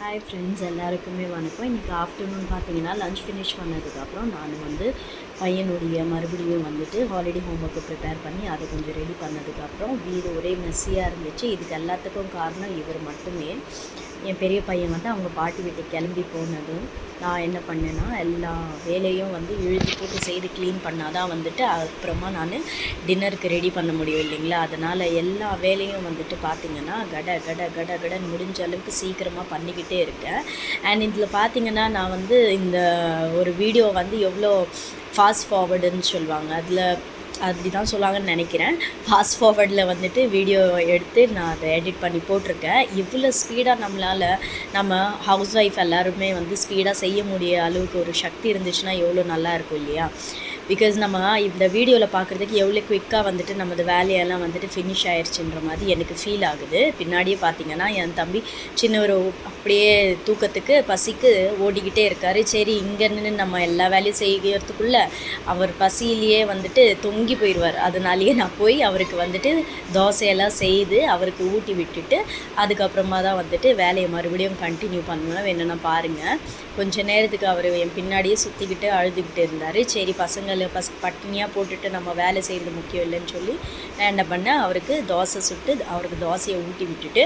Hi friends, எல்லாருக்குமே வணக்கம். இன்றைக்கி ஆஃப்டர்நூன் பார்த்தீங்கன்னா லன்ச் ஃபினிஷ் பண்ணதுக்கப்புறம் நான் பையனுடைய மறுபடியும் ஹாலிடே ஹோம்ஒர்க்கு ப்ரிப்பேர் பண்ணி அதை கொஞ்சம் ரெடி பண்ணதுக்கப்புறம் வீடு ஒரே மெஸ்ஸியாக இருந்துச்சு. இதுக்கு எல்லாத்துக்கும் காரணம் இவர் மட்டுமே. என் பெரிய பையன் அவங்க பாட்டி வீட்டுக்கு கிளம்பி போனதும் நான் என்ன பண்ணேன்னா எல்லா வேலையும் இழுத்து போட்டு செய்து க்ளீன் பண்ணால் தான் அப்புறமா நான் டின்னருக்கு ரெடி பண்ண முடியும் இல்லைங்களா. அதனால் எல்லா வேலையும் பார்த்திங்கன்னா கட கட கட கடன்னு முடிஞ்ச அளவுக்கு சீக்கிரமாக பண்ணிக்கிட்டே இருக்கேன். அண்ட் இதில் பார்த்திங்கன்னா நான் இந்த ஒரு வீடியோ எவ்வளோ ஃபாஸ்ட் ஃபார்வர்டுன்னு சொல்லுவாங்க, அதில் அப்படி தான் சொல்லுவாங்கன்னு நினைக்கிறேன். ஃபாஸ்ட் ஃபார்வர்டில் வீடியோ எடுத்து நான் அதை எடிட் பண்ணி போட்டிருக்கேன். இவ்வளோ ஸ்பீடாக நம்ம ஹவுஸ் ஒய்ஃப் எல்லாருமே ஸ்பீடாக செய்ய முடிய அளவுக்கு ஒரு சக்தி இருந்துச்சுன்னா எவ்வளோ நல்லாயிருக்கும் இல்லையா. பிகாஸ் நம்ம இந்த வீடியோவில் பார்க்குறதுக்கு எவ்வளோ குயிக்காக நமது வேலையெல்லாம் ஃபினிஷ் ஆயிடுச்சுன்ற மாதிரி எனக்கு ஃபீல் ஆகுது. பின்னாடியே பார்த்திங்கன்னா என் தம்பி சின்னவர் அப்படியே தூக்கத்துக்கு பசிக்கு ஓடிக்கிட்டே இருக்கார். சரி, இங்கே நின்று நம்ம எல்லா வேலையும் செய்கிறதுக்குள்ளே அவர் பசியிலேயே தொங்கி போயிடுவார். அதனாலேயே நான் போய் அவருக்கு தோசையெல்லாம் செய்து அவருக்கு ஊட்டி விட்டுட்டு அதுக்கப்புறமா தான் வேலையை மறுபடியும் கண்டினியூ பண்ணுவேன். வேணும்னா பாருங்கள். கொஞ்சம் நேரத்துக்கு அவர் என் பின்னாடியே சுற்றிக்கிட்டு அழுதுகிட்டு இருந்தார். சரி, பட்டினியாக போட்டுட்டு நம்ம வேலை செய்கிறது முக்கியம் இல்லைன்னு சொல்லி நான் என்ன பண்ணேன், அவருக்கு தோசை சுட்டு அவருக்கு தோசையை ஊட்டி விட்டுட்டு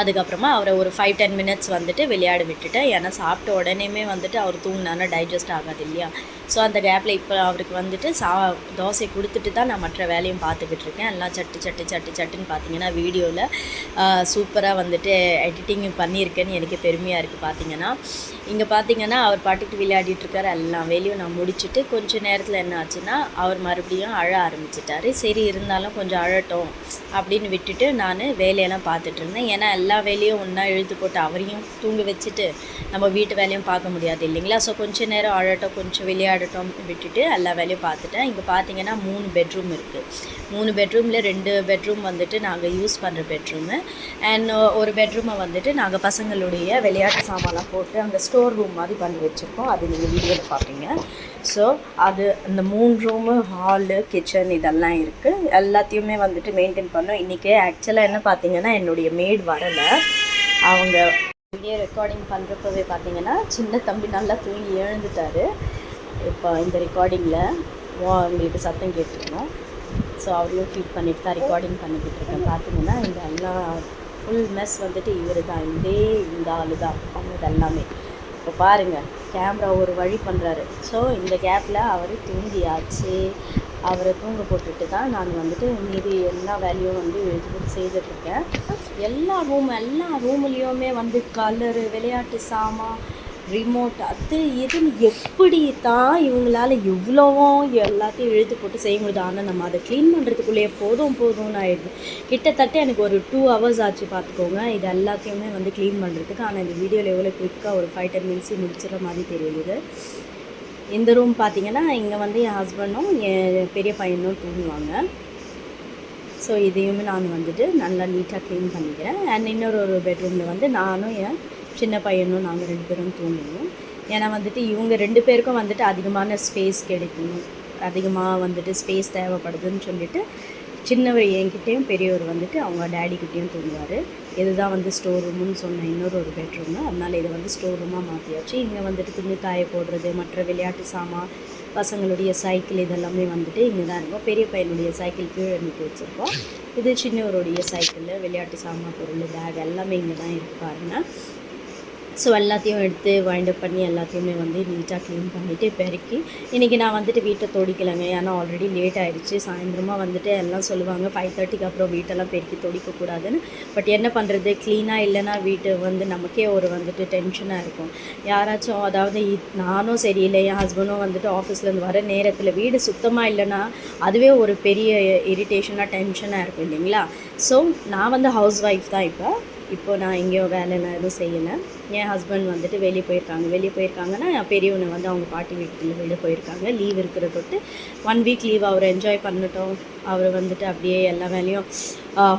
அதுக்கப்புறமா அவரை ஒரு 5-10 மினிட்ஸ் விளையாட விட்டுட்டேன். ஏன்னா சாப்பிட்ட உடனேமே அவர் தூங்கினானா டைஜஸ்ட் ஆகாது இல்லையா. ஸோ அந்த கேப்பில் இப்போ அவருக்கு தோசை கொடுத்துட்டு தான் நான் மற்ற வேலையும் பார்த்துக்கிட்டு இருக்கேன். எல்லாம் சட்டுன்னு பார்த்தீங்கன்னா வீடியோவில் சூப்பராக எடிட்டிங் பண்ணியிருக்கேன்னு எனக்கு பெருமையாக இருக்குது. பார்த்தீங்கன்னா இங்கே பார்த்தீங்கன்னா அவர் பாட்டுக்கு விளையாடிட்டுருக்கார். எல்லா வேலையும் நான் முடிச்சுட்டு கொஞ்சம் நேரத்தில் என்ன ஆச்சுன்னா அவர் மறுபடியும் அழ ஆரம்பிச்சிட்டாரு. சரி, இருந்தாலும் கொஞ்சம் அழட்டும் அப்படின்னு விட்டுட்டு நான் வேலையெல்லாம் பார்த்துட்டு இருந்தேன். ஏன்னா எல்லா வேலையும் ஒன்றா இழுத்து போட்டு அவரையும் தூங்க வச்சுட்டு நம்ம வீட்டு வேலையும் பார்க்க முடியாது இல்லைங்களா. ஸோ கொஞ்சம் நேரம் அழட்டும், கொஞ்சம் விளையாடட்டும் விட்டுட்டு எல்லா வேலையும் பார்த்துட்டேன். இங்கே பார்த்தீங்கன்னா 3 பெட்ரூம் இருக்குது. 3 பெட்ரூமில் 2 பெட்ரூம் நாங்கள் யூஸ் பண்ணுற பெட்ரூமு. அண்ட் ஒரு பெட்ரூமை நாங்கள் பசங்களுடைய விளையாட்டு சாமான்லாம் போட்டு அங்கே ஸ்டோர் ரூம் மாதிரி பண்ணி வச்சுருக்கோம். அது நீங்கள் வீடியோவில் பார்ப்பீங்க. ஸோ அது அந்த 3 ரூமு, ஹாலு, கிச்சன் இதெல்லாம் இருக்குது. எல்லாத்தையுமே மெயின்டைன் பண்ணோம். இன்றைக்கி ஆக்சுவலாக என்ன பார்த்தீங்கன்னா என்னுடைய மேட் வரலை. அவங்க வீடியோ ரெக்கார்டிங் பண்ணுறப்பவே பார்த்தீங்கன்னா சின்ன தம்பி நல்லா தூங்கி எழுந்துட்டார். இப்போ இந்த ரெக்கார்டிங்கில் உங்களுக்கு சத்தம் கேட்டுருக்கணும். ஸோ அவரையும் ஃபீட் பண்ணிட்டு தான் ரெக்கார்டிங் பண்ணிக்கிட்டு இருக்கேன். பார்த்தீங்கன்னா இந்த எல்லாம் ஃபுல் மெஸ் இவர் தான், இந்த ஆள் தான் பண்ணது எல்லாமே. இப்போ பாருங்கள், கேமரா ஒரு வழி பண்ணுறாரு. ஸோ இந்த கேப்பில் அவர் தூங்கியாச்சு. அவரை தூங்க போட்டுட்டு தான் நான் மீதி எல்லா வேலையும் எழுதி செய்துட்ருக்கேன். எல்லா ரூம்லேயுமே கலரு, விளையாட்டு சாமான், ரிமோட், அது இதுன்னு எப்படி தான் இவங்களால எவ்வளவோ எல்லாத்தையும் இழுத்து போட்டு செய்ய முடியுது. ஆனால் நம்ம அதை க்ளீன் பண்ணுறதுக்குள்ளேயே போதும்னு ஆயிடுது. கிட்டத்தட்ட எனக்கு ஒரு 2 hours ஆச்சு பார்த்துக்கோங்க இது எல்லாத்தையுமே க்ளீன் பண்ணுறதுக்கு. ஆனால் இந்த வீடியோவில் எவ்வளோ குயிக்காக ஒரு 5-10 மினிட்ஸ் முடிச்சிடுற மாதிரி தெரியுது. இந்த ரூம் பார்த்திங்கன்னா இங்கே என் ஹஸ்பண்டும் என் பெரிய பையனும் தூங்குவாங்க. ஸோ இதையுமே நான் நல்லா நீட்டாக க்ளீன் பண்ணிக்கிறேன். அண்ட் இன்னொரு பெட்ரூமில் நானும் என் சின்ன பையனும் நாங்கள் 2 பேரும் தூங்குவோம். ஏன்னா இவங்க 2 பேருக்கும் அதிகமான ஸ்பேஸ் கிடைக்கணும், அதிகமாக ஸ்பேஸ் தேவைப்படுதுன்னு சொல்லிட்டு சின்னவர் என்கிட்டையும் பெரியவர் அவங்க டேடிக்கிட்டேயும் தூங்குவார். இதுதான் ஸ்டோர் ரூம்னு சொன்ன இன்னொரு பெட்ரூமு. அதனால் இதை ஸ்டோர் ரூமாக மாற்றியாச்சு. இங்கே துணி காய போடுறது, மற்ற விளையாட்டு சாமான், பசங்களுடைய சைக்கிள் இதெல்லாமே இங்கே தான் இருக்கும். பெரிய பையனுடைய சைக்கிள் கீழே நிறுத்தி வச்சுருக்கோம். இது சின்னவருடைய சைக்கிள், விளையாட்டு சாமான், பொருள், பேக் எல்லாமே இங்கே தான் இருக்குது பாருங்கள். ஸோ எல்லாத்தையும் எடுத்து வைண்டப் பண்ணி எல்லாத்தையுமே நீட்டாக க்ளீன் பண்ணிவிட்டு பெருக்கி இன்றைக்கி நான் வீட்டை தொடிக்கலைங்க. ஏன்னா ஆல்ரெடி லேட் ஆகிடுச்சு. சாயந்தரமாக எல்லாம் சொல்லுவாங்க 5:30க்கு அப்புறம் வீட்டெல்லாம் பெருக்கி தொடிக்கக்கூடாதுன்னு. பட் என்ன பண்ணுறது, க்ளீனாக இல்லைன்னா வீட்டு நமக்கே ஒரு டென்ஷனாக இருக்கும். யாராச்சும் அதாவது நானும் சரியில்லை, என் ஹஸ்பண்டும் ஆஃபீஸ்லேருந்து வர நேரத்தில் வீடு சுத்தமாக இல்லைன்னா அதுவே ஒரு பெரிய இரிட்டேஷனாக டென்ஷனாக இருக்கும் இல்லைங்களா. ஸோ நான் ஹவுஸ் ஒய்ஃப் தான். இப்போ நான் எங்கேயோ வேலைலாம் எதுவும் செய்யலை. என் ஹஸ்பண்ட் வெளியே போயிருக்காங்கன்னா பெரியவனை அவங்க பாட்டி வீட்டில் வெளியே போயிருக்காங்க. லீவ் இருக்கிற தொட்டு 1 வீக் லீவ் அவர் என்ஜாய் பண்ணட்டும். அவர் அப்படியே எல்லா வேலையும்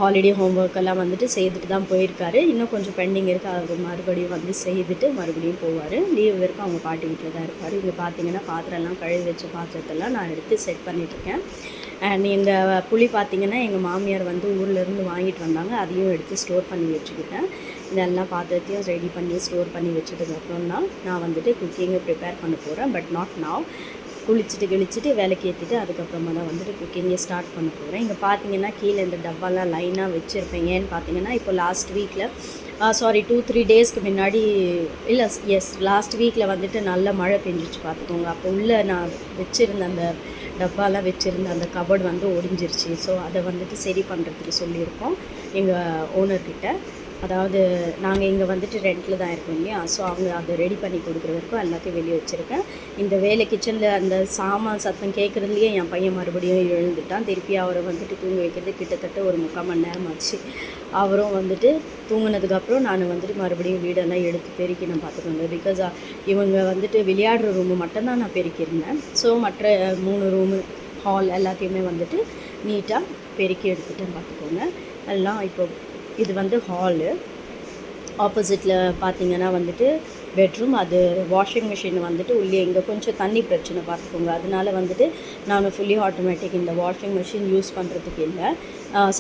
ஹாலிடே ஹோம்ஒர்க் எல்லாம் செய்துட்டு தான் போயிருக்காரு. இன்னும் கொஞ்சம் பெண்டிங் இருக்குது. அவர் மறுபடியும் செய்துட்டு மறுபடியும் போவார். லீவ் வரைக்கும் அவங்க பாட்டி வீட்டில் தான் இருப்பார். இங்கே பார்த்தீங்கன்னா பாத்திரம்லாம் கழுவி வச்ச பாத்திரத்தெல்லாம் நான் எடுத்து செட் பண்ணிகிட்ருக்கேன். அண்ட் இந்த புளி பார்த்திங்கன்னா எங்கள் மாமியார் ஊர்லேருந்து வாங்கிட்டு வந்தாங்க. அதையும் எடுத்து ஸ்டோர் பண்ணி வச்சுக்கிட்டேன். இதெல்லாம் பாத்திரத்தையும் ரெடி பண்ணி ஸ்டோர் பண்ணி வச்சதுக்கப்புறம் தான் நான் வந்துட்டு குக்கிங்கை ப்ரிப்பேர் பண்ண போகிறேன். But not now. குளிச்சுட்டு வேலைக்கு ஏற்றிட்டு அதுக்கப்புறமா தான் வந்துட்டு குக்கிங்கே ஸ்டார்ட் பண்ண போகிறேன். இங்கே பார்த்தீங்கன்னா கீழே இந்த டப்பாலாம் லைனாக வச்சுருப்பேன். ஏன்னு பார்த்தீங்கன்னா இப்போ லாஸ்ட் வீக்கில் 2-3 டேஸ்க்கு முன்னாடி இல்லை லாஸ்ட் வீக்கில் வந்துட்டு நல்ல மழை பெஞ்சிச்சு பார்த்துக்கோங்க. அப்போ உள்ளே நான் வச்சுருந்த அந்த டப்பாலாம் வச்சுருந்த அந்த கபோர்டு வந்து ஒடிஞ்சிருச்சு. ஸோ அதை வந்துட்டு சரி பண்ணுறதுக்கு சொல்லியிருக்கோம் எங்கள் ஓனர்கிட்ட. அதாவது நாங்கள் இங்கே வந்துட்டு ரெண்டில் தான் இருக்கோம் இல்லையா. ஸோ அவங்க அதை ரெடி பண்ணி கொடுக்குற வரைக்கும் எல்லாத்தையும் வெளியே வச்சுருக்கேன். இந்த வேலை கிச்சனில் அந்த சாமான் சத்தம் கேட்குறதுலையே என் பையன் மறுபடியும் எழுந்துட்டான். திருப்பி அவரை வந்துட்டு தூங்க வைக்கிறது கிட்டத்தட்ட ஒரு 3/4 மணி நேரம் ஆச்சு. அவரும் வந்துட்டு தூங்கினதுக்கப்புறம் நான் வந்துட்டு மறுபடியும் வீடெல்லாம் எடுத்து பெருக்கினேன் பார்த்துக்கோங்க. பிகாஸ் இவங்க வந்துட்டு விளையாடுற ரூமு மட்டும்தான் நான் பெருக்கியிருந்தேன். ஸோ மற்ற 3 ரூமு ஹால் எல்லாத்தையுமே வந்துட்டு நீட்டாக பெருக்கி எடுத்துட்டேன் பார்த்துக்கோங்க. எல்லாம் இப்போ இது வந்து ஹாலு. ஆப்போசிட்டில் பார்த்தீங்கன்னா வந்துட்டு பெட்ரூம். அது வாஷிங் மிஷின் வந்துட்டு உள்ளே இங்கே கொஞ்சம் தண்ணி பிரச்சனை பார்த்துக்கோங்க. அதனால வந்துட்டு நான் ஃபுல்லி ஆட்டோமேட்டிக் இந்த வாஷிங் மிஷின் யூஸ் பண்ணுறதுக்கு இல்லை,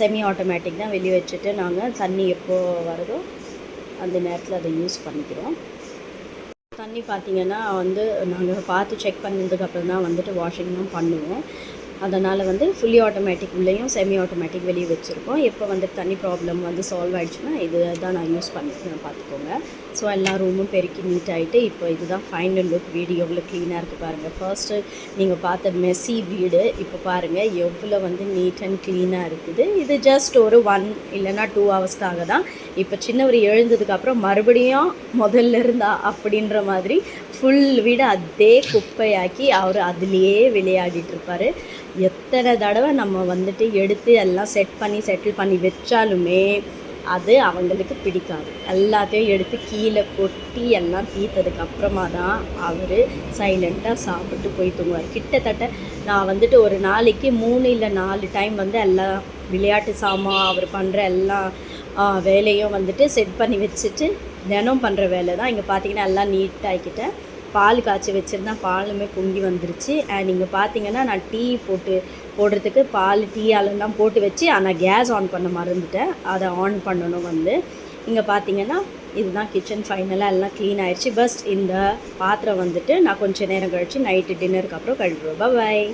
செமி ஆட்டோமேட்டிக் தான். வெளியே வச்சுட்டு நாங்கள் தண்ணி எப்போ வருதோ அந்த நேரத்தில் அதை யூஸ் பண்ணிக்கிறோம். தண்ணி பார்த்திங்கன்னா வந்து நாங்கள் பார்த்து செக் பண்ணதுக்கப்புறம் தான் வந்துட்டு வாஷிங்லாம் பண்ணுவோம். அதனால் வந்து ஃபுல்லி ஆட்டோமேட்டிக் உள்ளேயும் செமி ஆட்டோமேட்டிக் வெளியே வச்சுருக்கோம். எப்போ வந்து தண்ணி ப்ராப்ளம் வந்து சால்வ் ஆகிடுச்சுன்னா இது தான் நான் யூஸ் பண்ணிக்கிறேன் பார்த்துக்கோங்க. ஸோ எல்லா ரூமும் பெருக்கி நீட் ஆகிட்டு இப்போ இதுதான் ஃபைனல் லுக். வீடு எவ்வளோ க்ளீனாக இருக்குது பாருங்கள். ஃபர்ஸ்ட்டு நீங்கள் பார்த்த மெஸ்ஸி வீடு இப்போ பாருங்கள் எவ்வளோ வந்து நீட் அண்ட் க்ளீனாக இருக்குது. இது ஜஸ்ட் ஒரு 1 இல்லைனா 2 ஹவர்ஸ்க்காக தான். இப்போ சின்னவர் எழுந்ததுக்கப்புறம் மறுபடியும் முதல்ல இருந்தா அப்படின்ற மாதிரி ஃபுல் வீடு அதே குப்பையாக்கி அவர் அதுலேயே விளையாடிட்டுருப்பார். எத்தனை தடவை நம்ம வந்துட்டு எடுத்து எல்லாம் செட்டில் பண்ணி வச்சாலுமே அது அவங்களுக்கு பிடிக்காது. எல்லாத்தையும் எடுத்து கீழே கொட்டி எல்லாம் தீர்த்ததுக்கப்புறமா தான் அவர் சைலண்ட்டாக சாப்பிட்டு போய் தூங்குவார். கிட்டத்தட்ட நான் வந்துட்டு ஒரு நாளைக்கு 3 இல்லை 4 டைம் வந்து எல்லா விளையாட்டு சாமான் அவர் பண்ணுற எல்லா வேலையும் வந்துட்டு செட் பண்ணி வச்சுட்டு தினம் பண்ணுற வேலை தான். இங்கே பார்த்தீங்கன்னா எல்லாம் நீட்டாகிக்கிட்டேன். பால் காய்ச்சி வச்சுருந்தேன், பாலுமே பொங்கி வந்துருச்சு. அண்ட் இங்கே பார்த்தீங்கன்னா நான் டீ போடுறதுக்கு பால் டீ ஆலெல்லாம் போட்டு வச்சு ஆனால் கேஸ் ஆன் பண்ண மறந்துட்டேன். அதை ஆன் பண்ணணும் வந்து. இங்கே பார்த்தீங்கன்னா இதுதான் கிச்சன். ஃபைனலாக எல்லாம் க்ளீன் ஆகிடுச்சு. பஸ் இந்த பாத்திரம் வந்துட்டு நான் கொஞ்சம் நேரம் கழித்து நைட்டு டின்னருக்கு அப்புறம் கழுவுவேன். பாய்.